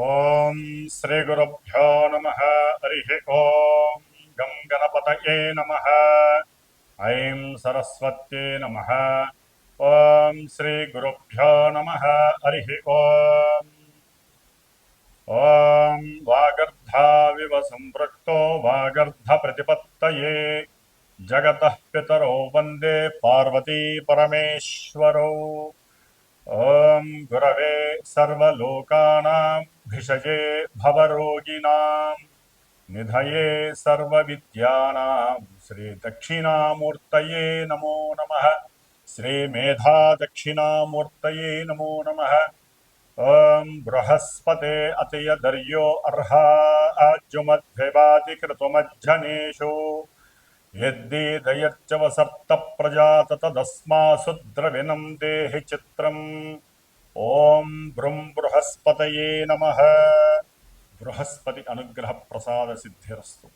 ఓం శ్రీ గురుభ్యో నమ. హరి ఓం గం గణపతయే నమ. ఐం సరస్వత్యే నమ. ఓం శ్రీ గురుభ్యో నమ. హరి ఓం. ఓం వాగర్ధావివ సంపృక్తో వాగర్ధ ప్రతిపత్తయే జగతః పితరో వందే పార్వతీ పరమేశ్వరౌ. ఓం గురవే సర్వలోకానాం భిషజే భవరోగిణాం నిధయే సర్వవిద్యానాం శ్రీ దక్షిణామూర్తయే నమో నమః. శ్రీ మేధా దక్షిణామూర్తయే నమో నమః. ఓం బృహస్పతే అతయదర్యో అర్హా ఆజ్యుమద్భేవాతి క్రతుమజ్జనేషు యద్దీదయర్చవసర్త ప్రజాత తదస్మాసు ద్రవిణం దేహి చిత్రం. ఓం బృం బృహస్పతయే నమః. బృహస్పతి అనుగ్రహ ప్రసాద సిద్ధిరస్తు.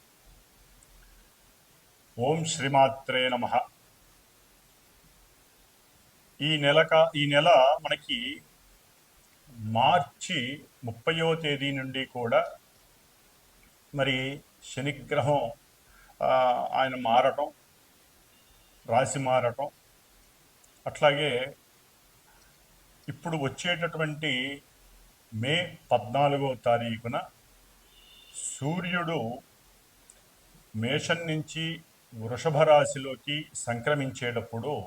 ఓం శ్రీమాత్రే నమః. ఈ నెల మనకి మార్చి 30వ తేదీ నుండి కూడా మరి శనిగ్రహం ఆయన మారటం, రాశి మారటం, అట్లాగే ఇప్పుడు వచ్చేటటువంటి మే 14వ తారీఖున సూర్యుడు మేషం నుంచి వృషభ రాశిలోకి సంక్రమించేటప్పుడు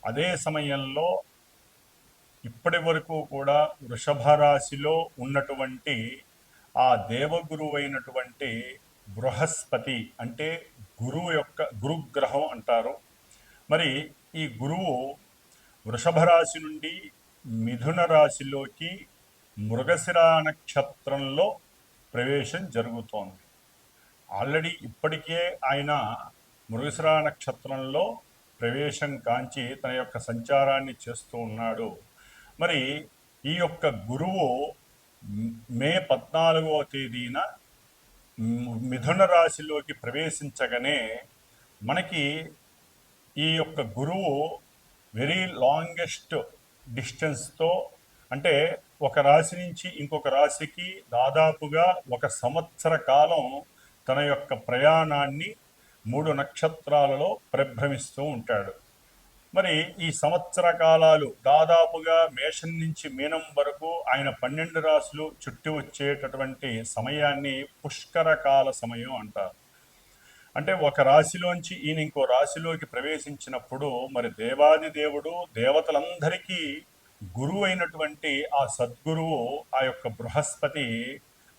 అదే సమయంలో ఇప్పటి వరకు కూడా వృషభ రాశిలో ఉన్నటువంటి ఆ దేవగురువు అయినటువంటి బృహస్పతి అంటే గురువు యొక్క గురుగ్రహం అంటారు. మరి ఈ గురువు వృషభ రాశి నుండి మిథున రాశిలోకి మృగశిర నక్షత్రంలో ప్రవేశం జరుగుతోంది. ఆల్రెడీ ఇప్పటికే ఆయన మృగశిర నక్షత్రంలో ప్రవేశం కాంచి తన యొక్క సంచారాన్ని చేస్తూ ఉన్నాడు. మరి ఈ యొక్క గురువు మే 14వ తేదీన మిథున రాశిలోకి ప్రవేశించగానే మనకి ఈ యొక్క గురువు వెరీ లాంగెస్ట్ డిస్టెన్స్తో, అంటే ఒక రాశి నుంచి ఇంకొక రాశికి దాదాపుగా 1 సంవత్సర కాలం తన యొక్క ప్రయాణాన్ని 3 నక్షత్రాలలో పరిభ్రమిస్తూ ఉంటాడు. మరి ఈ సంవత్సర కాలాలు దాదాపుగా మేషం నుంచి మీనం వరకు ఆయన 12 రాశులు చుట్టి వచ్చేటటువంటి సమయాన్ని పుష్కర కాల సమయం అంటారు. అంటే ఒక రాశిలోంచి ఈయన ఇంకో రాశిలోకి ప్రవేశించినప్పుడు మరి దేవాది దేవుడు దేవతలందరికీ గురువు అయినటువంటి ఆ సద్గురువు ఆ యొక్క బృహస్పతి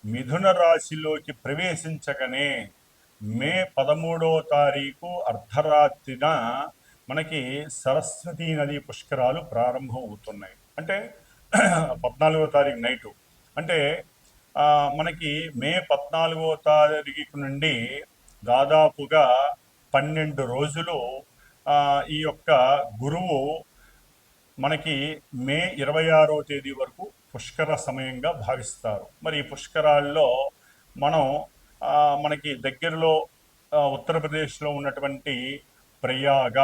మిథున రాశిలోకి ప్రవేశించగానే మే 13వ తారీఖు అర్ధరాత్రిన మనకి సరస్వతీ నది పుష్కరాలు ప్రారంభం అవుతున్నాయి. అంటే 14వ తారీఖు నైటు, అంటే మనకి మే 14వ తారీఖు నుండి దాదాపుగా 12 రోజులు ఈ యొక్క గురువు మనకి మే 26వ తేదీ వరకు పుష్కర సమయంగా భావిస్తారు. మరి ఈ పుష్కరాల్లో మనం మనకి దగ్గరలో ఉత్తరప్రదేశ్లో ఉన్నటువంటి ప్రయాగ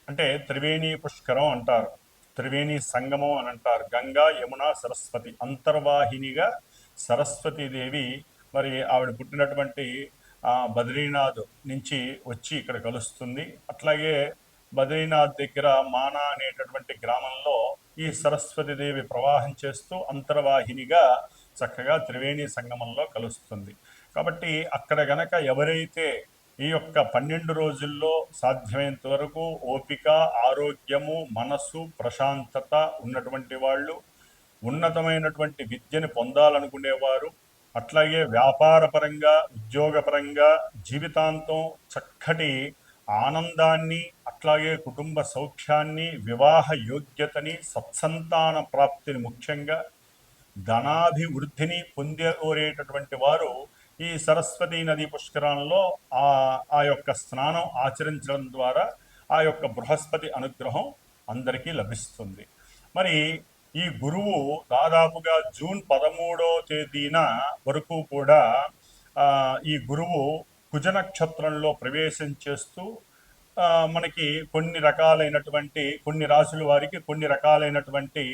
అంటే త్రివేణి పుష్కరం అంటారు, త్రివేణి సంగమం అని అంటారు. గంగా యమున సరస్వతి అంతర్వాహినిగా సరస్వతీదేవి మరి ఆవిడ పుట్టినటువంటి బద్రీనాథ్ నుంచి వచ్చి ఇక్కడ కలుస్తుంది. అట్లాగే బద్రీనాథ్ దగ్గర మానా అనేటటువంటి గ్రామంలో ఈ సరస్వతీదేవి ప్రవాహం చేస్తూ అంతర్వాహినిగా చక్కగా త్రివేణి సంగమంలో కలుస్తుంది. కాబట్టి అక్కడ గనక ఎవరైతే ఈ యొక్క 12 రోజుల్లో సాధ్యమైనంత వరకు ఓపిక, ఆరోగ్యము, మనస్సు, ప్రశాంతత ఉన్నటువంటి వాళ్ళు, ఉన్నతమైనటువంటి విద్యను పొందాలనుకునేవారు, అట్లాగే వ్యాపారపరంగా ఉద్యోగపరంగా జీవితాంతం చక్కటి ఆనందాన్ని, అట్లాగే కుటుంబ సౌఖ్యాన్ని, వివాహ యోగ్యతని, సత్సంతాన ప్రాప్తిని, ముఖ్యంగా ధనాభివృద్ధిని పొందేటటువంటి వారు ఈ సరస్వతీ నది పుష్కరంలో ఆ యొక్క స్నానం ఆచరించడం ద్వారా ఆ యొక్క బృహస్పతి అనుగ్రహం అందరికీ లభిస్తుంది. మరి ఈ గురువు దాదాపుగా జూన్ 13వ తేదీన వరకు కూడా ఈ గురువు కుజ నక్షత్రంలో ప్రవేశం చేస్తూ మనకి కొన్ని రాశుల వారికి కొన్ని రకాలైనటువంటి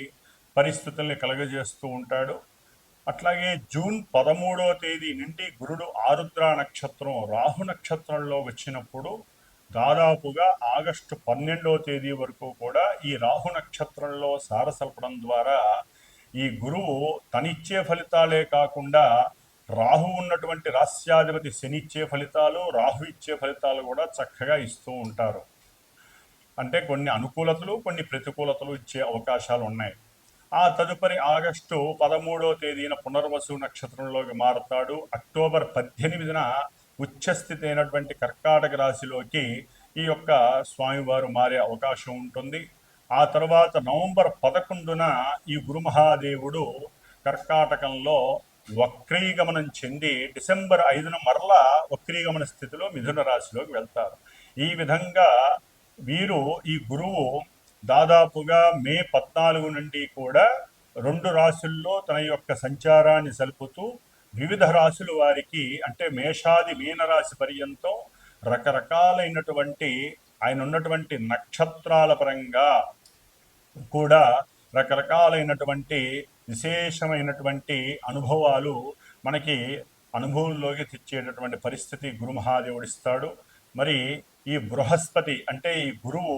పరిస్థితుల్ని కలుగజేస్తూ ఉంటాడు. అట్లాగే జూన్ 13వ తేదీ నుండి గురుడు ఆరుద్ర నక్షత్రం రాహు నక్షత్రంలో వచ్చినప్పుడు దాదాపుగా ఆగస్టు 12వ తేదీ వరకు కూడా ఈ రాహు నక్షత్రంలో సారసల్పడం ద్వారా ఈ గురువు తనిచ్చే ఫలితాలే కాకుండా రాహు ఉన్నటువంటి రాస్యాధిపతి శని ఇచ్చే ఫలితాలు, రాహు ఇచ్చే ఫలితాలు కూడా చక్కగా ఇస్తూ ఉంటారు. అంటే కొన్ని అనుకూలతలు, కొన్ని ప్రతికూలతలు ఇచ్చే అవకాశాలు ఉన్నాయి. ఆ తదుపరి ఆగస్టు 13వ తేదీన పునర్వసు నక్షత్రంలోకి మారుతాడు. అక్టోబర్ 18న ఉచ్చస్థితి అయినటువంటి కర్కాటక రాశిలోకి ఈ యొక్క స్వామివారు మారే అవకాశం ఉంటుంది. ఆ తర్వాత నవంబర్ 11న ఈ గురుమహాదేవుడు కర్కాటకంలో వక్రీగమనం చెంది డిసెంబర్ 5న మరలా వక్రీగమన స్థితిలో మిథున రాశిలోకి వెళ్తారు. ఈ విధంగా వీరు ఈ గురువు దాదాపుగా మే 14 నుండి కూడా 2 రాశుల్లో తన యొక్క సంచారాన్ని సలుపుతూ వివిధ రాశుల వారికి అంటే మేషాది మీనరాశి పర్యంతం రకరకాలైనటువంటి ఆయన ఉన్నటువంటి నక్షత్రాల పరంగా కూడా రకరకాలైనటువంటి విశేషమైనటువంటి అనుభవాలు మనకి అనుభవంలోకి తెచ్చేటటువంటి పరిస్థితి గురు మహాదేవుడిస్తాడు. మరి ఈ బృహస్పతి అంటే ఈ గురువు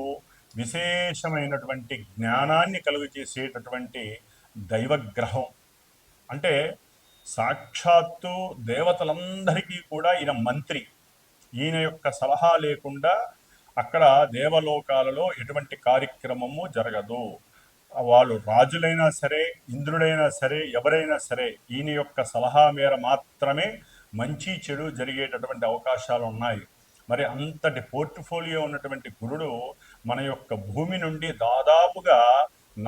విశేషమైనటువంటి జ్ఞానాన్ని కలుగు చేసేటటువంటి దైవగ్రహం. అంటే సాక్షాత్తు దేవతలందరికీ కూడా ఈయన మంత్రి. ఈయన యొక్క సలహా లేకుండా అక్కడ దేవలోకాలలో ఎటువంటి కార్యక్రమము జరగదు. వాళ్ళు రాజులైనా సరే, ఇంద్రుడైనా సరే, ఎవరైనా సరే ఈయన యొక్క సలహా మేర మాత్రమే మంచి చెడు జరిగేటటువంటి అవకాశాలు ఉన్నాయి. మరి అంతటి పోర్ట్ఫోలియో ఉన్నటువంటి గురుడు మన యొక్క భూమి నుండి దాదాపుగా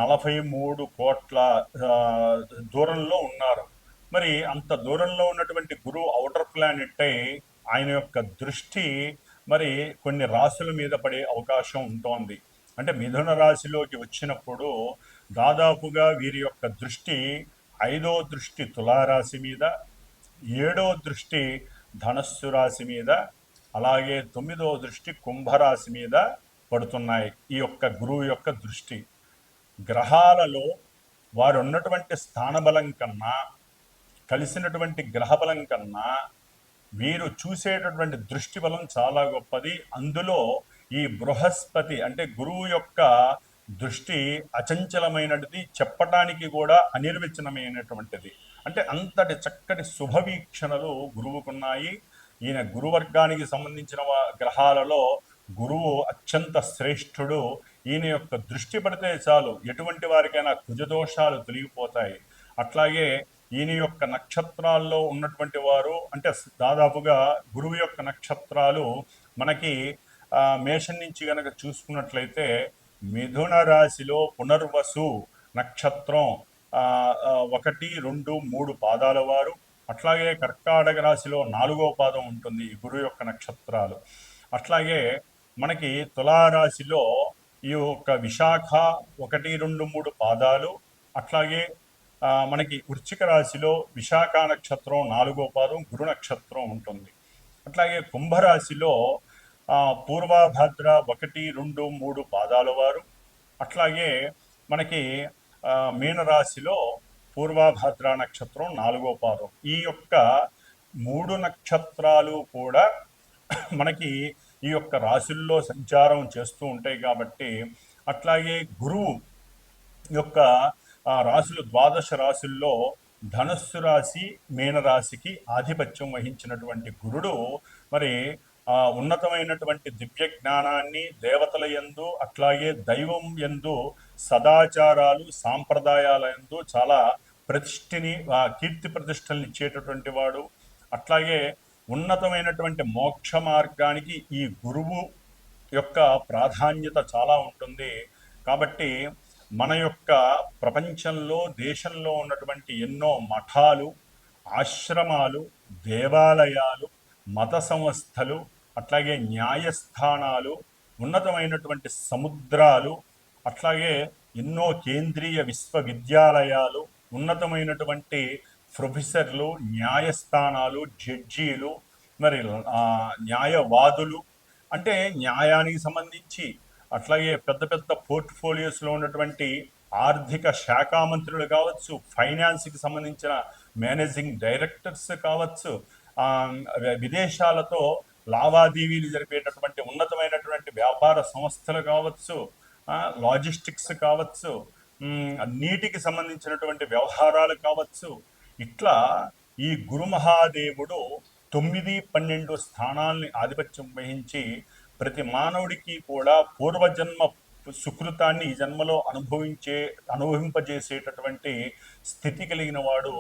43 కోట్ల దూరంలో ఉన్నారు. మరి అంత దూరంలో ఉన్నటువంటి గురువు ఔటర్ ప్లానెట్ అయి ఆయన యొక్క దృష్టి మరి కొన్ని రాశుల మీద పడే అవకాశం ఉంటోంది. అంటే మిథున రాశిలోకి వచ్చినప్పుడు దాదాపుగా వీరి యొక్క దృష్టి 5వ దృష్టి తులారాశి మీద, 7వ దృష్టి ధనస్సు రాశి మీద, అలాగే 9వ దృష్టి కుంభరాశి మీద పడుతున్నాయి. ఈ యొక్క గురువు యొక్క దృష్టి గ్రహాలలో వారు ఉన్నటువంటి స్థానబలం కన్నా, కలిసినటువంటి గ్రహబలం కన్నా వీరు చూసేటటువంటి దృష్టి బలం చాలా గొప్పది. అందులో ఈ బృహస్పతి అంటే గురువు యొక్క దృష్టి అచంచలమైనది, చెప్పటానికి కూడా అనిర్వచనమైనటువంటిది. అంటే అంతటి చక్కటి శుభవీక్షణలు గురువుకున్నాయి. ఈయన గురువర్గానికి సంబంధించిన గ్రహాలలో గురువు అత్యంత శ్రేష్ఠుడు. ఈయన యొక్క దృష్టి పడితే చాలు ఎటువంటి వారికైనా కుజదోషాలు తొలగిపోతాయి. అట్లాగే ఈయన యొక్క నక్షత్రాల్లో ఉన్నటువంటి వారు అంటే దాదాపుగా గురువు యొక్క నక్షత్రాలు మనకి మేషం నుంచి కనుక చూసుకున్నట్లయితే మిథున రాశిలో పునర్వసు నక్షత్రం 1, 2, 3 పాదాల వారు, అట్లాగే కర్కాటక రాశిలో 4వ పాదం ఉంటుంది ఈ గురువు యొక్క నక్షత్రాలు. అట్లాగే మనకి తులారాశిలో ఈ యొక్క విశాఖ 1, 2, 3 పాదాలు, అట్లాగే మనకి వృశ్చిక రాశిలో విశాఖ నక్షత్రం 4వ పాదం గురు నక్షత్రం ఉంటుంది. అట్లాగే కుంభరాశిలో పూర్వభద్ర 1, 2, 3 పాదాల వారు, అట్లాగే మనకి మీనరాశిలో పూర్వభద్ర నక్షత్రం 4వ పాదం. ఈ యొక్క 3 నక్షత్రాలు కూడా మనకి ఈ యొక్క రాశుల్లో సంచారం చేస్తూ ఉంటాయి కాబట్టి, అట్లాగే గురువు యొక్క రాశులు 12 రాశుల్లో ధనస్సు రాశి మీనరాశికి ఆధిపత్యం వహించినటువంటి గురుడు మరి ఉన్నతమైనటువంటి దివ్య జ్ఞానాన్ని దేవతల యందు, అట్లాగే దైవం యందు, సదాచారాలు సాంప్రదాయాల యందు చాలా ప్రతిష్ఠని కీర్తి ప్రతిష్టలను ఇచ్చేటటువంటి వాడు. అట్లాగే ఉన్నతమైనటువంటి మోక్ష మార్గానికి ఈ గురువు యొక్క ప్రాధాన్యత చాలా ఉంటుంది. కాబట్టి మన యొక్క ప్రపంచంలో దేశంలో ఉన్నటువంటి ఎన్నో మఠాలు, ఆశ్రమాలు, దేవాలయాలు, మత సంస్థలు, అట్లాగే న్యాయస్థానాలు, ఉన్నతమైనటువంటి సముద్రాలు, అట్లాగే ఎన్నో కేంద్రీయ విశ్వవిద్యాలయాలు, ఉన్నతమైనటువంటి ప్రొఫెసర్లు, న్యాయస్థానాలు, జడ్జీలు, మరి న్యాయవాదులు అంటే న్యాయానికి సంబంధించి, అట్లాగే పెద్ద పెద్ద పోర్ట్ఫోలియోస్లో ఉన్నటువంటి ఆర్థిక శాఖ మంత్రులు కావచ్చు, ఫైనాన్స్కి సంబంధించిన మేనేజింగ్ డైరెక్టర్స్ కావచ్చు, విదేశాలతో లావాదేవీలు జరిపేటటువంటి ఉన్నతమైనటువంటి వ్యాపార సంస్థలు కావచ్చు, లాజిస్టిక్స్ కావచ్చు, నీటికి సంబంధించినటువంటి వ్యవహారాలు కావచ్చు. ఇట్లా ఈ గురు మహాదేవుడు 9, 12 స్థానాల్ని ఆధిపత్యం వహించి ప్రతి మానవుడికి కూడా పూర్వజన్మ సుకృతాన్ని ఈ జన్మలో అనుభవింపజేసేటటువంటి స్థితి కలిగిన వాడు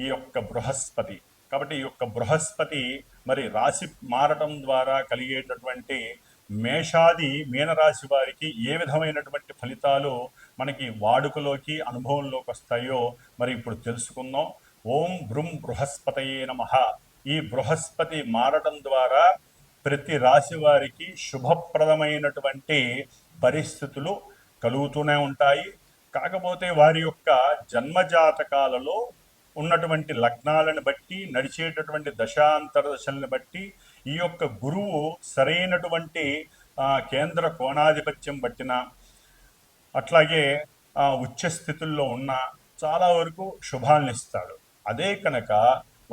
ఈ యొక్క బృహస్పతి. కాబట్టి ఈ యొక్క బృహస్పతి మరి రాశి మారటం ద్వారా కలిగేటటువంటి మీనరాశి వారికి ఏ విధమైనటువంటి ఫలితాలు మనకి వాడుకలోకి అనుభవంలోకి వస్తాయో మరి ఇప్పుడు తెలుసుకుందాం. ఓం బృం బృహస్పతయే నమః. ఈ బృహస్పతి మారటం ద్వారా ప్రతి రాశి వారికి శుభప్రదమైనటువంటి పరిస్థితులు కలుగుతూనే ఉంటాయి. కాకపోతే వారి యొక్క జన్మజాతకాలలో ఉన్నటువంటి లగ్నాలను బట్టి, నడిచేటటువంటి దశాంతర దశలను బట్టి, ఈ యొక్క గురువు సరైనటువంటి కేంద్ర కోణాధిపత్యం బట్టిన, అట్లాగే ఉచ్చ స్థితుల్లో ఉన్న చాలా వరకు శుభాలను ఇస్తాడు. అదే కనుక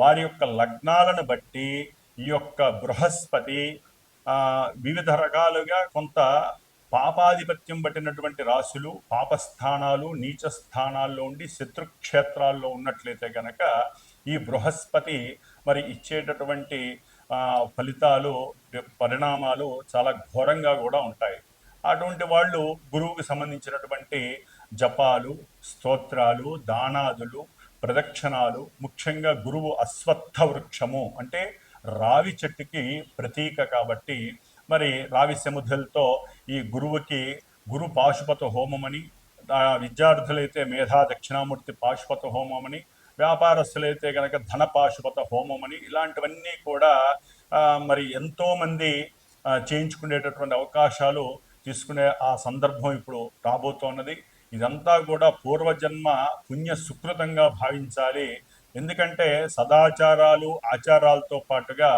వారి యొక్క లగ్నాలను బట్టి ఈ యొక్క బృహస్పతి వివిధ రకాలుగా కొంత పాపాధిపత్యం పట్టినటువంటి రాశులు, పాపస్థానాలు, నీచ స్థానాల్లో ఉండి శత్రుక్షేత్రాల్లో ఉన్నట్లయితే కనుక ఈ బృహస్పతి మరి ఇచ్చేటటువంటి ఫలితాలు, పరిణామాలు చాలా ఘోరంగా కూడా ఉంటాయి. అటువంటి వాళ్ళు గురువుకు సంబంధించినటువంటి జపాలు, స్తోత్రాలు, దానాదులు, ప్రదక్షిణాలు, ముఖ్యంగా గురువు అశ్వత్థ వృక్షము అంటే రావి చెట్టుకి ప్రతీక కాబట్టి మరి రావి సముద్రలతో ఈ గురువుకి గురు పాశుపత హోమమని, విద్యార్థులైతే మేధా దక్షిణామూర్తి పాశుపత హోమమని, వ్యాపారస్తులైతే కనుక ధన పాశుపత హోమమని, ఇలాంటివన్నీ కూడా మరి ఎంతోమంది చేయించుకునేటటువంటి అవకాశాలు తీసుకునే ఆ సందర్భం ఇప్పుడు రాబోతోన్నది. ఇదంతా కూడా పూర్వజన్మ పుణ్య సుకృతంగా భావించాలి. ఎందుకంటే సదాచారాలు, ఆచారాలతో పాటుగా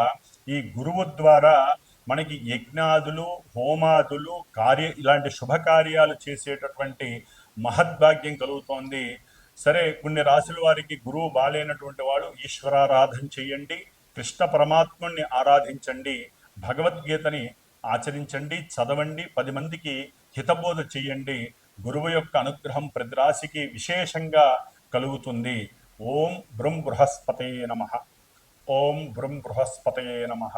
ఈ గురువు ద్వారా మనకి యజ్ఞాదులు, హోమాదులు, ఇలాంటి శుభకార్యాలు చేసేటటువంటి మహద్భాగ్యం కలుగుతోంది. సరే, కొన్ని రాశుల వారికి గురువు బాలేనటువంటి వాడు ఈశ్వరారాధన చేయండి, కృష్ణ పరమాత్ముని ఆరాధించండి, భగవద్గీతని ఆచరించండి, చదవండి, 10 మందికి హితబోధ చేయండి. గురువు యొక్క అనుగ్రహం ప్రతి రాశికి విశేషంగా కలుగుతుంది. ఓం బృం బృహస్పతయే నమః. ఓం బృం బృహస్పతయే నమః.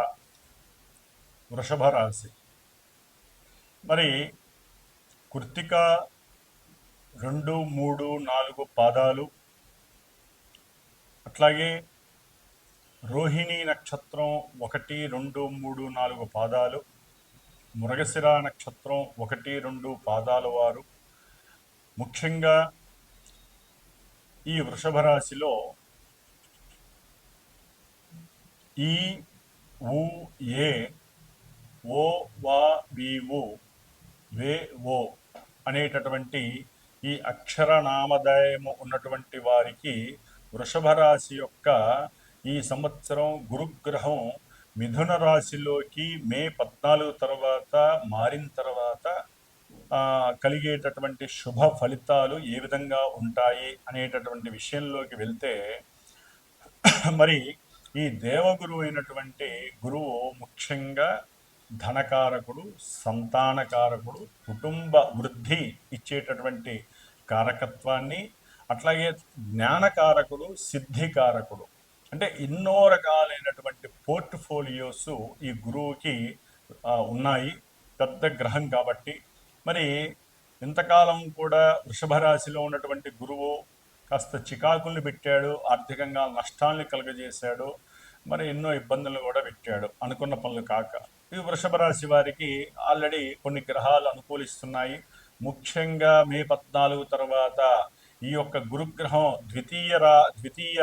వృషభ రాశి మరి కృత్తిక 2, 3, 4 పాదాలు, అట్లాగే రోహిణి నక్షత్రం 1, 2, 3, 4 పాదాలు, మృగశిర నక్షత్రం 1, 2 పాదాల వారు ముఖ్యంగా ఈ వృషభ రాశిలో ఈ ఉ ఏ ఓ వా వి ఉ వే ఓ అనేటటువంటి ఈ అక్షర నామధేయము ఉన్నటువంటి వారికి వృషభ రాశి యొక్క ఈ సంవత్సరం గురుగ్రహం మిథున రాశిలోకి మే 14 తర్వాత మారిన తర్వాత కలిగేటటువంటి శుభ ఫలితాలు ఏ విధంగా ఉంటాయి అనేటటువంటి విషయంలోకి వెళ్తే మరి ఈ దేవగురువు అయినటువంటి గురువు ముఖ్యంగా ధనకారకుడు, సంతానకారకుడు, కుటుంబ వృద్ధి ఇచ్చేటటువంటి కారకత్వాన్ని, అట్లాగే జ్ఞానకారకుడు, సిద్ధికారకుడు, అంటే ఎన్నో రకాలైనటువంటి పోర్ట్ఫోలియోస్ ఈ గురువుకి ఉన్నాయి. పెద్ద గ్రహం కాబట్టి మరి ఇంతకాలం కూడా వృషభ రాశిలో ఉన్నటువంటి గురువు కాస్త చికాకుల్ని పెట్టాడు, ఆర్థికంగా నష్టాల్ని కలుగజేశాడు, మరి ఎన్నో ఇబ్బందులు కూడా పెట్టాడు అనుకున్న పనులు కాక. ఈ వృషభ రాశి వారికి ఆల్రెడీ కొన్ని గ్రహాలు అనుకూలిస్తున్నాయి. ముఖ్యంగా మే 14 తర్వాత ఈ యొక్క గురుగ్రహం ద్వితీయ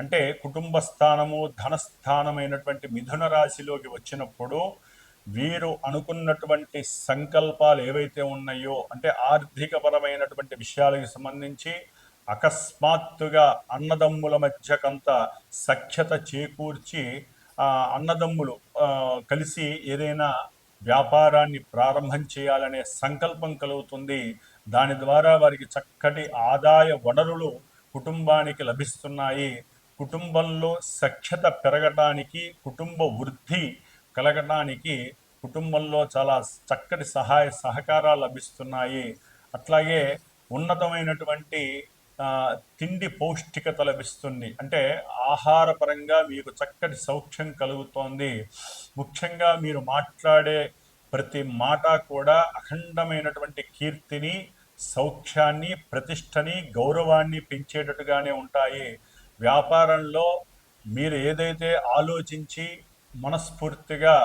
అంటే కుటుంబ స్థానము, ధనస్థానమైనటువంటి మిథున రాశిలోకి వచ్చినప్పుడు వీరు అనుకున్నటువంటి సంకల్పాలు ఏవైతే ఉన్నాయో, అంటే ఆర్థికపరమైనటువంటి విషయాలకు సంబంధించి అకస్మాత్తుగా అన్నదమ్ముల మధ్య కొంత సఖ్యత చేకూర్చి అన్నదమ్ములు కలిసి ఏదైనా వ్యాపారాన్ని ప్రారంభం చేయాలనే సంకల్పం కలుగుతుంది. దాని ద్వారా వారికి చక్కటి ఆదాయ వనరులు కుటుంబానికి లభిస్తున్నాయి. కుటుంబంలో సఖ్యత పెరగడానికి, కుటుంబ వృద్ధి కలగడానికి కుటుంబంలో చాలా చక్కటి సహాయ సహకారాలు లభిస్తున్నాయి. అట్లాగే ఉన్నతమైనటువంటి తిండి పౌష్టికత లభిస్తుంది. అంటే ఆహారపరంగా మీకు చక్కటి సౌఖ్యం కలుగుతోంది. ముఖ్యంగా మీరు మాట్లాడే ప్రతి మాట కూడా అఖండమైనటువంటి కీర్తిని, సౌఖ్యాన్ని, ప్రతిష్టని, గౌరవాన్ని పెంచేటట్టుగానే ఉంటాయి. వ్యాపారంలో మీరు ఏదైతే ఆలోచించి మనస్ఫూర్తిగా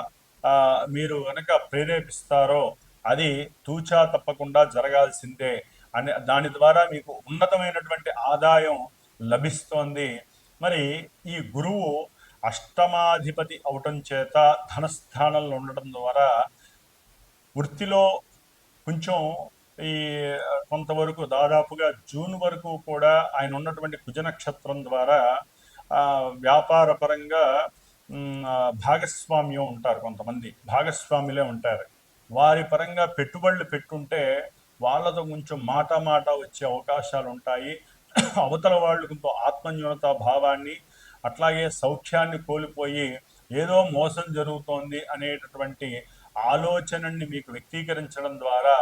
మీరు కనుక ప్రేరేపిస్తారో అది తూచా తప్పకుండా జరగాల్సిందే. అని దాని ద్వారా మీకు ఉన్నతమైనటువంటి ఆదాయం లభిస్తోంది. మరి ఈ గురువు అష్టమాధిపతి అవటం చేత ధనస్థానంలో ఉండడం ద్వారా వృత్తిలో కొంచెం ఈ కొంతవరకు దాదాపుగా జూన్ వరకు కూడా ఆయన ఉన్నటువంటి కుజ నక్షత్రం ద్వారా వ్యాపార పరంగా భాగస్వామ్యం ఉంటారు. కొంతమంది భాగస్వాములే ఉంటారు. వారి పరంగా పెట్టుబడులు పెట్టుంటే వాళ్ళతో కొంచెం మాట వచ్చే అవకాశాలు ఉంటాయి. అవతల వాళ్ళు కొంత ఆత్మన్యూనతా భావాన్ని, అట్లాగే సౌఖ్యాన్ని కోల్పోయి ఏదో మోసం జరుగుతోంది అనేటటువంటి ఆలోచనని మీకు వ్యక్తీకరించడం ద్వారా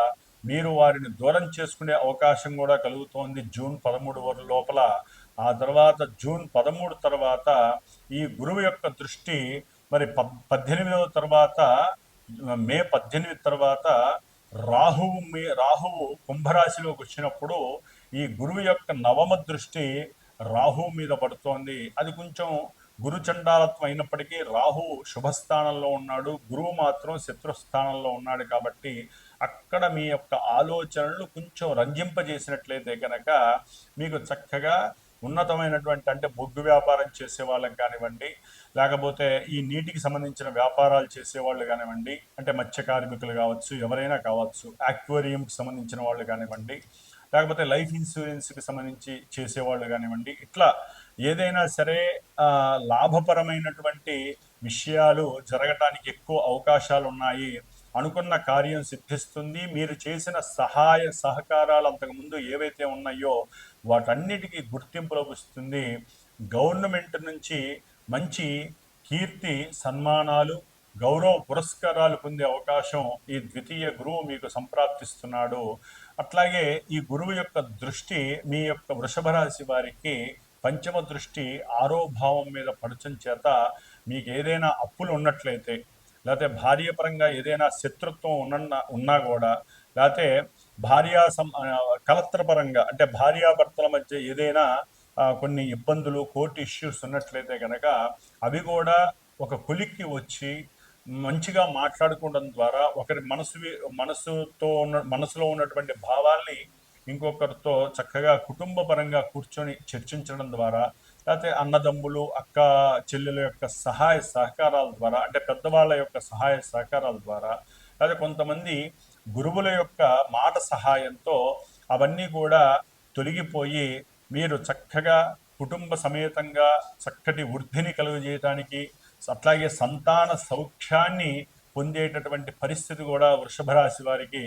మీరు వారిని దూరం చేసుకునే అవకాశం కూడా కలుగుతోంది జూన్ 13 లోపల. ఆ తర్వాత జూన్ 13 తర్వాత ఈ గురువు యొక్క దృష్టి మరి 18వ తర్వాత, మే 18 తర్వాత రాహువు కుంభరాశిలోకి వచ్చినప్పుడు ఈ గురువు యొక్క నవమ దృష్టి రాహువు మీద పడుతోంది. అది కొంచెం గురుచండాలత్వం అయినప్పటికీ రాహువు శుభస్థానంలో ఉన్నాడు, గురువు మాత్రం శత్రుస్థానంలో ఉన్నాడు. కాబట్టి అక్కడ మీ యొక్క ఆలోచనలు కొంచెం రంజింపజేసినట్లయితే కనుక మీకు చక్కగా ఉన్నతమైనటువంటి, అంటే బొగ్గు వ్యాపారం చేసే వాళ్ళకి కానివ్వండి, లేకపోతే ఈ నీటికి సంబంధించిన వ్యాపారాలు చేసేవాళ్ళు కానివ్వండి, అంటే మత్స్య కార్మికులు కావచ్చు, ఎవరైనా కావచ్చు, ఆక్వేరియంకి సంబంధించిన వాళ్ళు కానివ్వండి, లేకపోతే లైఫ్ ఇన్సూరెన్స్కి సంబంధించి చేసేవాళ్ళు కానివ్వండి, ఇట్లా ఏదైనా సరే లాభపరమైనటువంటి విషయాలు జరగటానికి ఎక్కువ అవకాశాలు ఉన్నాయి. అనుకున్న కార్యం సిద్ధిస్తుంది. మీరు చేసిన సహాయ సహకారాలు అంతకుముందు ఏవైతే ఉన్నాయో వాటన్నిటికీ గుర్తింపు లభిస్తుంది. గవర్నమెంట్ నుంచి మంచి కీర్తి, సన్మానాలు, గౌరవ పురస్కారాలు పొందే అవకాశం ఈ ద్వితీయ గురువు మీకు సంప్రాప్తిస్తున్నాడు. అట్లాగే ఈ గురువు యొక్క దృష్టి మీ యొక్క వృషభ రాశి వారికి పంచమ దృష్టి ఆరో భావం మీద పడచం చేత మీకు ఏదైనా అప్పులు ఉన్నట్లయితే, లేకపోతే భార్యపరంగా ఏదైనా శత్రుత్వం ఉన్నా కూడా, లేకపోతే కలత్రపరంగా అంటే భార్యాభర్తల మధ్య ఏదైనా కొన్ని ఇబ్బందులు, కోర్టు ఇష్యూస్ ఉన్నట్లయితే కనుక అవి కూడా ఒక కొలిక్కి వచ్చి మంచిగా మాట్లాడుకోవడం ద్వారా ఒకరి మనసులో ఉన్నటువంటి భావాల్ని ఇంకొకరితో చక్కగా కుటుంబ పరంగా కూర్చొని చర్చించడం ద్వారా, లేకపోతే అన్నదమ్ములు, అక్క చెల్లెల యొక్క సహాయ సహకారాల ద్వారా, అంటే పెద్దవాళ్ళ యొక్క సహాయ సహకారాల ద్వారా, లేకపోతే కొంతమంది గురువుల యొక్క మాట సహాయంతో అవన్నీ కూడా తొలగిపోయి మీరు చక్కగా కుటుంబ సమేతంగా చక్కటి వృద్ధిని కలుగజేయడానికి, అట్లాగే సంతాన సౌఖ్యాన్ని పొందేటటువంటి పరిస్థితి కూడా వృషభ రాశి వారికి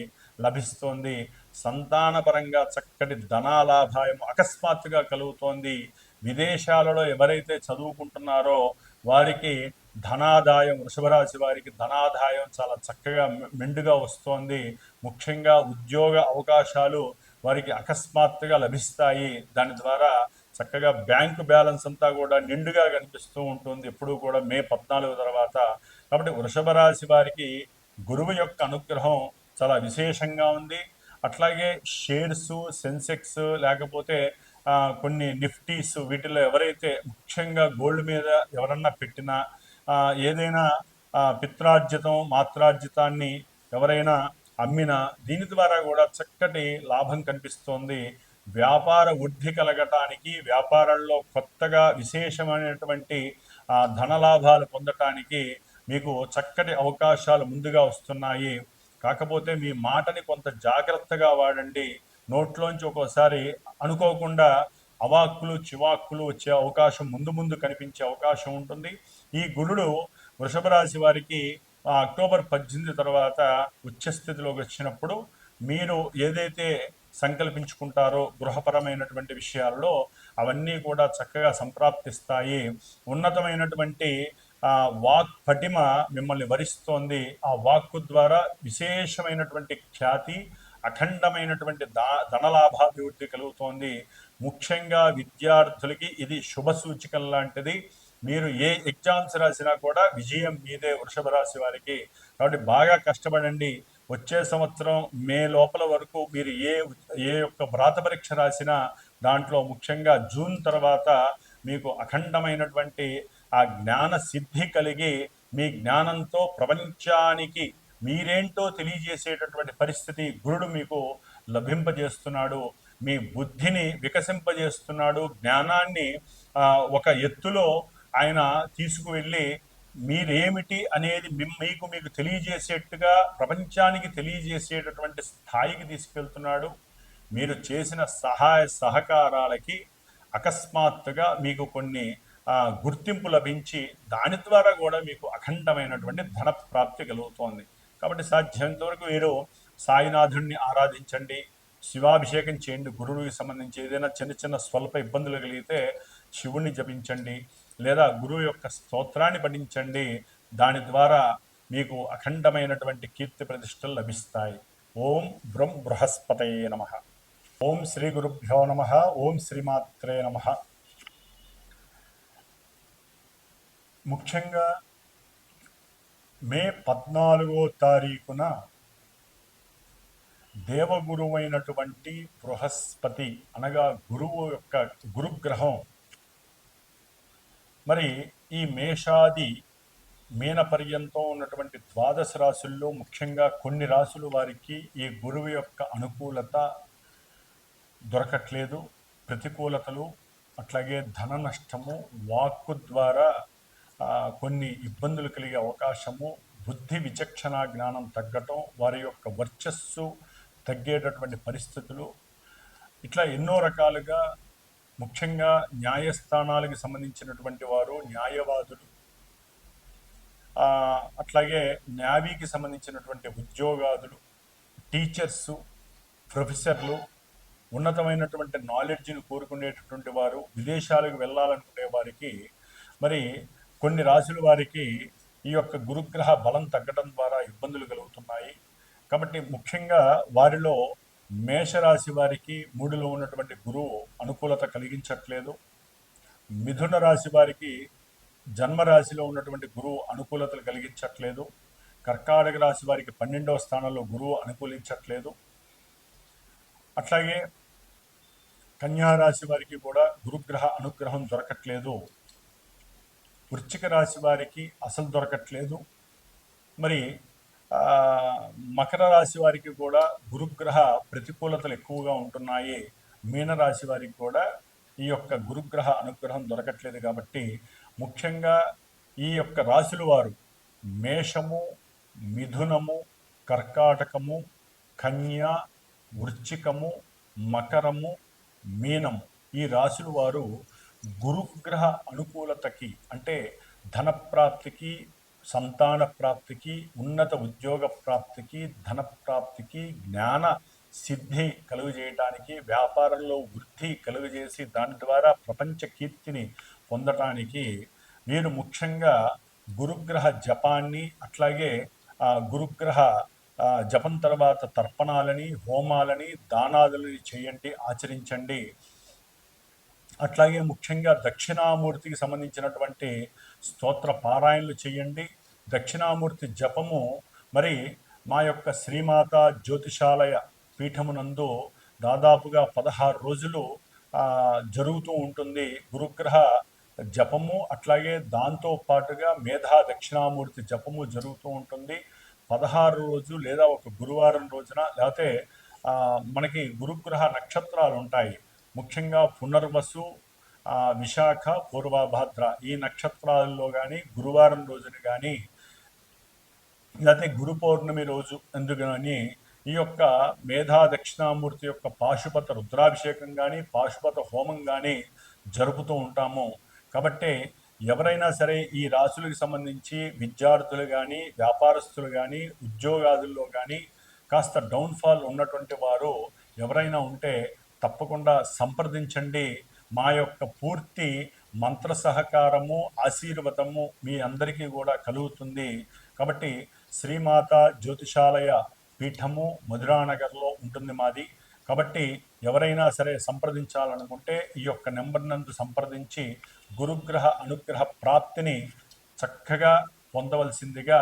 లభిస్తోంది. సంతానపరంగా చక్కటి ధనాలాభాయం అకస్మాత్తుగా కలుగుతోంది. విదేశాలలో ఎవరైతే చదువుకుంటున్నారో వారికి ధనాదాయం, వృషభ రాశి వారికి ధనాదాయం చాలా చక్కగా మెండుగా వస్తోంది. ముఖ్యంగా ఉద్యోగ అవకాశాలు వారికి అకస్మాత్తుగా లభిస్తాయి. దాని ద్వారా చక్కగా బ్యాంకు బ్యాలెన్స్ అంతా కూడా నిండుగా కనిపిస్తూ ఉంటుంది ఎప్పుడూ కూడా మే 14 తర్వాత. కాబట్టి వృషభ రాశి వారికి గురువు యొక్క అనుగ్రహం చాలా విశేషంగా ఉంది. అట్లాగే షేర్స్, సెన్సెక్స్, లేకపోతే కొన్ని నిఫ్టీస్, వీటిలో ఎవరైతే ముఖ్యంగా గోల్డ్ మీద ఎవరన్నా పెట్టినా, ఏదైనా పిత్రార్జితం, మాత్రార్జితాన్ని ఎవరైనా అమ్మినా దీని ద్వారా కూడా చక్కటి లాభం కనిపిస్తోంది. వ్యాపార వృద్ధి కలగటానికి, వ్యాపారంలో కొత్తగా విశేషమైనటువంటి ధనలాభాలు పొందటానికి మీకు చక్కటి అవకాశాలు ముందుగా వస్తున్నాయి. కాకపోతే మీ మాటని కొంత జాగ్రత్తగా వాడండి. నోట్లోంచి ఒక్కోసారి అనుకోకుండా అవాక్కులు చివాక్కులు వచ్చే అవకాశం ముందు కనిపించే అవకాశం ఉంటుంది. ఈ గురుడు వృషభ రాశి వారికి అక్టోబర్ 18 తర్వాత ఉచ్చస్థితిలోకి వచ్చినప్పుడు మీరు ఏదైతే సంకల్పించుకుంటారో గృహపరమైనటువంటి విషయాల్లో అవన్నీ కూడా చక్కగా సంప్రాప్తిస్తాయి. ఉన్నతమైనటువంటి వాక్ పటిమ మిమ్మల్ని వరిస్తోంది. ఆ వాక్కు ద్వారా విశేషమైనటువంటి ఖ్యాతి, అఖండమైనటువంటి ధనలాభాభివృద్ధి కలుగుతోంది. ముఖ్యంగా విద్యార్థులకి ఇది శుభ సూచికం లాంటిది. మీరు ఏ ఎగ్జామ్స్ రాసినా కూడా విజయం మీదే వృషభ రాశి వారికి. కాబట్టి బాగా కష్టపడండి. వచ్చే సంవత్సరం మే లోపల వరకు మీరు ఏ యొక్క వ్రాత పరీక్ష రాసినా దాంట్లో ముఖ్యంగా జూన్ తర్వాత మీకు అఖండమైనటువంటి ఆ జ్ఞాన సిద్ధి కలిగి మీ జ్ఞానంతో ప్రపంచానికి మీరేంటో తెలియజేసేటటువంటి పరిస్థితి గురుడు మీకు లభింపజేస్తున్నాడు. మీ బుద్ధిని వికసింపజేస్తున్నాడు. జ్ఞానాన్ని ఒక ఎత్తులో ఆయన తీసుకువెళ్ళి మీరేమిటి అనేది మీకు తెలియజేసేట్టుగా ప్రపంచానికి తెలియజేసేటటువంటి స్థాయికి తీసుకెళ్తున్నాడు. మీరు చేసిన సహాయ సహకారాలకి అకస్మాత్తుగా మీకు కొన్ని గుర్తింపు లభించి దాని ద్వారా కూడా మీకు అఖండమైనటువంటి ధన ప్రాప్తి కలుగుతోంది. కాబట్టి సాధ్యమైనంత వరకు మీరు సాయినాథుడిని ఆరాధించండి, శివాభిషేకం చేయండి. గురువుకి సంబంధించి ఏదైనా చిన్న చిన్న స్వల్ప ఇబ్బందులు కలిగితే శివుణ్ణి జపించండి, లేదా గురువు యొక్క స్తోత్రాన్ని పఠించండి. దాని ద్వారా మీకు అఖండమైనటువంటి కీర్తి ప్రతిష్టలు లభిస్తాయి. ఓం బ్రం బృహస్పతయే నమః. ఓం శ్రీ గురుభ్యో నమః. ఓం శ్రీమాత్రే నమః. ముఖ్యంగా మే 14వ తారీఖున దేవగురువైనటువంటి బృహస్పతి అనగా గురువు యొక్క గురుగ్రహం మరి ఈ మేషాది మీన పర్యంతం ఉన్నటువంటి ద్వాదశ రాశుల్లో ముఖ్యంగా కొన్ని రాశుల వారికి ఈ గురువు యొక్క అనుకూలత దొరకట్లేదు. ప్రతికూలతలు, అట్లాగే ధన నష్టము, వాక్కు ద్వారా కొన్ని ఇబ్బందులు కలిగే అవకాశము, బుద్ధి విచక్షణ జ్ఞానం తగ్గటం, వారి యొక్క వర్చస్సు తగ్గేటటువంటి పరిస్థితులు, ఇట్లా ఎన్నో రకాలుగా ముఖ్యంగా న్యాయస్థానాలకు సంబంధించినటువంటి వారు, న్యాయవాదులు, అట్లాగే న్యావీకి సంబంధించినటువంటి ఉద్యోగాదులు, టీచర్సు, ప్రొఫెసర్లు, ఉన్నతమైనటువంటి నాలెడ్జ్ని కోరుకునేటటువంటి వారు, విదేశాలకు వెళ్ళాలనుకునే వారికి మరి కొన్ని రాశుల వారికి ఈ యొక్క గురుగ్రహ బలం తగ్గడం ద్వారా ఇబ్బందులు కలుగుతున్నాయి. కాబట్టి ముఖ్యంగా వారిలో మేషరాశి వారికి 3లో ఉన్నటువంటి గురువు అనుకూలత కలిగించట్లేదు. మిథున రాశి వారికి జన్మరాశిలో ఉన్నటువంటి గురువు అనుకూలతలు కలిగించట్లేదు. కర్కాటక రాశి వారికి 12వ స్థానంలో గురువు అనుకూలించట్లేదు. అట్లాగే కన్యారాశి వారికి కూడా గురుగ్రహ అనుగ్రహం దొరకట్లేదు. వృశ్చిక రాశి వారికి అసలు దొరకట్లేదు. మరి మకర రాశి వారికి కూడా గురుగ్రహ ప్రతికూలతలు ఎక్కువగా ఉంటున్నాయి. మీనరాశి వారికి కూడా ఈ యొక్క గురుగ్రహ అనుగ్రహం దొరకట్లేదు. కాబట్టి ముఖ్యంగా ఈ యొక్క రాశుల వారు మేషము, మిథునము, కర్కాటకము, కన్య, వృశ్చికము, మకరము, మీనము ఈ రాశుల వారు గురుగ్రహ అనుకూలతకి అంటే ధన ప్రాప్తికి, సంతాన ప్రాప్తికి, ఉన్నత ఉద్యోగ ప్రాప్తికి, ధన ప్రాప్తికి, జ్ఞాన సిద్ధి కలుగజేయటానికి, వ్యాపారంలో వృద్ధి కలుగజేసి దాని ద్వారా ప్రపంచ కీర్తిని పొందటానికి మీరు ముఖ్యంగా గురుగ్రహ జపాన్ని, అట్లాగే గురుగ్రహ జపం తర్వాత తర్పణాలని, హోమాలని, దానాదులని చేయండి, ఆచరించండి. అట్లాగే ముఖ్యంగా దక్షిణామూర్తికి సంబంధించినటువంటి స్తోత్ర పారాయణలు చేయండి. దక్షిణామూర్తి జపము మరి మా యొక్క శ్రీమాత జ్యోతిషాలయ పీఠమునందు దాదాపుగా 16 రోజులు జరుగుతూ ఉంటుంది గురుగ్రహ జపము. అట్లాగే దాంతో పాటుగా మేధా దక్షిణామూర్తి జపము జరుగుతూ ఉంటుంది 16 రోజు లేదా ఒక గురువారం రోజున. లేకపోతే మనకి గురుగ్రహ నక్షత్రాలు ఉంటాయి. ముఖ్యంగా పునర్వసు, విశాఖ, పూర్వభాద్ర ఈ నక్షత్రాల్లో కానీ గురువారం రోజున కానీ లేకపోతే గురు పౌర్ణమి రోజు ఎందుకు కానీ ఈ యొక్క మేధా దక్షిణామూర్తి యొక్క పాశుపత రుద్రాభిషేకం కానీ, పాశుపత హోమం కానీ జరుపుతూ ఉంటాము. కాబట్టి ఎవరైనా సరే ఈ రాశులకు సంబంధించి విద్యార్థులు కానీ, వ్యాపారస్తులు కానీ, ఉద్యోగాదుల్లో కానీ కాస్త డౌన్ఫాల్ ఉన్నటువంటి వారు ఎవరైనా ఉంటే తప్పకుండా సంప్రదించండి. మా యొక్క పూర్తి మంత్ర సహకారము ఆశీర్వదము మీ అందరికీ కూడా కలుగుతుంది. కాబట్టి శ్రీమాత జ్యోతిషాలయ పీఠము మధురానగర్లో ఉంటుంది మాది. కాబట్టి ఎవరైనా సరే సంప్రదించాలనుకుంటే ఈ యొక్క నెంబర్ నందు సంప్రదించి గురుగ్రహ అనుగ్రహ ప్రాప్తిని చక్కగా పొందవలసిందిగా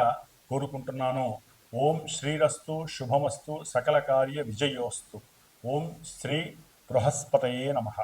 కోరుకుంటున్నాను. ఓం శ్రీరస్తు శుభమస్తు సకల కార్య విజయోస్తు. ఓం శ్రీ బృహస్పతయే నమః.